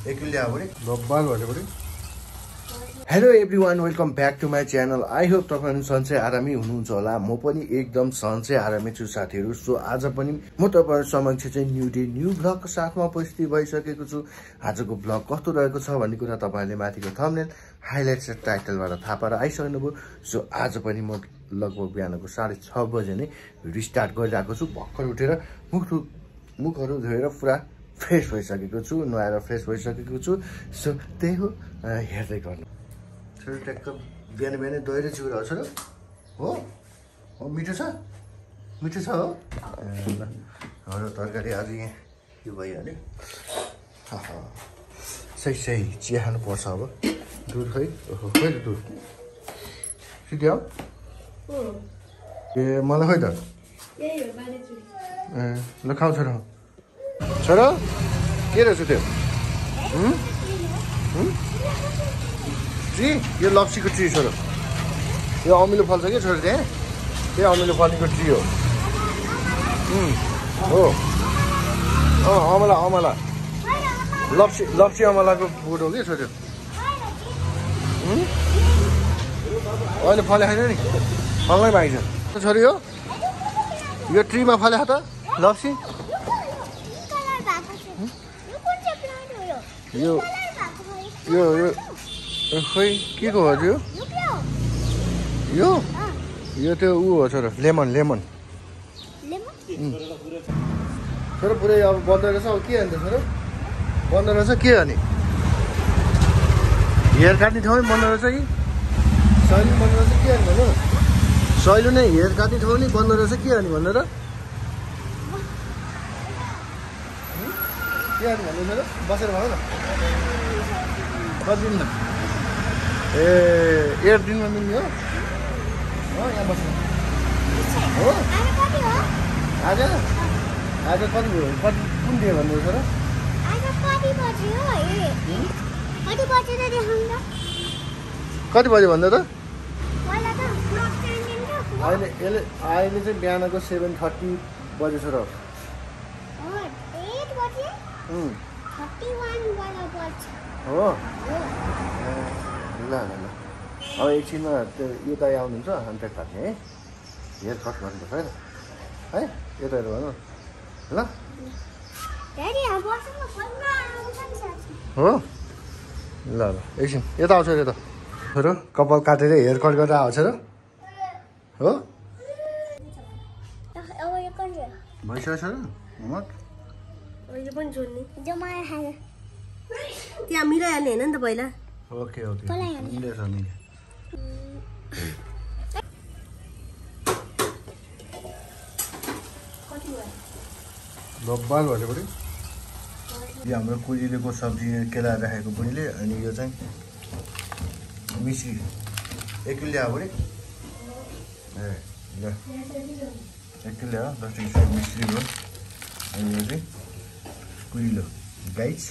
एकले आबोले बब्बाल भएपछि hello everyone welcome back to my channel I hope तपाईहरु सन्चै आरामै हुनुहुन्छ होला म पनि एकदम सन्चै आरामै छु साथीहरु सो आज पनि म तपाईहरु समक्ष चाहिँ न्यू डे न्यू भ्लगको साथमा उपस्थित भइसकेको छु आजको भ्लग कस्तो रहेको छ भन्ने कुरा तपाईहरुले माथिको थम्बनेल हाइलाइट्स र टाइटलबाट थाहा पाएर आइसक्नुभयो सो आज पनि म लगभग बिहानको 6:30 बजे नै भिडियो स्टार्ट गरिरहेको छु भर्खर उठेर मुखहरु धोएर पुरा फ्रेश भइसकेको छु नुहाएर फ्रेश भइसकेको छु सो त्यही हो हेर्दै गर्नु छोरो ट्याक्क बिहान बिहानै दही र चिउरा हो छोरो हो हो मिठो छ हो ल हाम्रो तरकारी आज यहाँ यो भइहाल्यो सही चिया खानु पर्छ अब दुध खै ओहो खै त दुध सिध्याउ ए मलाई खै त ए ल खाऊ छोरो छोरो के रहेछ त्यो ट्री यो लप्सीको ट्री छोरो यो अमिलो फल्छ क्या छोरो त्यहाँ त्यही अमिलो फल्नेको ट्री हो अमला लप्सी अमलाको बोट हो कि छोरो अहिले फले छैन नि फल्नै बाँकी छ छोरी यो ट्रीमा फले त लप्सी यो खै के को हो त्यो यो त्यो ऊ हो छोरो लेमन छोरो पुरै अब बन्द रहेछ अब के अन्त छोरो बन्द रहेछ के अनि हेयर काट्ने ठाउँमै बन्द रहेछ कि सैलुन बन्द रहेछ के अनि भन्नु सैलुन नै हेयर काट्ने ठाउँ नै बन्द रहेछ के अनि भन्नु र के अनि भन्नु छोरो बसेर भयो न कति दिन ए 8 दिनमा मिल्ने हो यहाँ बस्नु हो आज कति भयो कुन डे भन्नु छ र कति बजे भन्दा त अहिले चाहिँ बिहानको 7:30 बजे छ र हो ल अब एकछिनमा त्यो यता आउनुहुन्छ अन्त काट्ने है हेयर कट गर्नुपर्छ है यता हेर भनौँ ल हो ल एकछिन यता आउँछ यता र कपाल काटेर हेयर कट गरेर आउँछ र हो भइसकेको छ र त्यहाँ मिलाइहाल्ने होइन नि त पहिला ओके मिलेछ नि बब्बाल भनेपछि यो हाम्रो कुरीलेको सब्जी केलाएर राखेको बुढीले अनि यो चाहिँ मिश्री एक किलो ल्यायो बुढी ए ल एक किलो ल्यायो 10 मिश्री हो अनि यो चाहिँ कुरिलो गाइस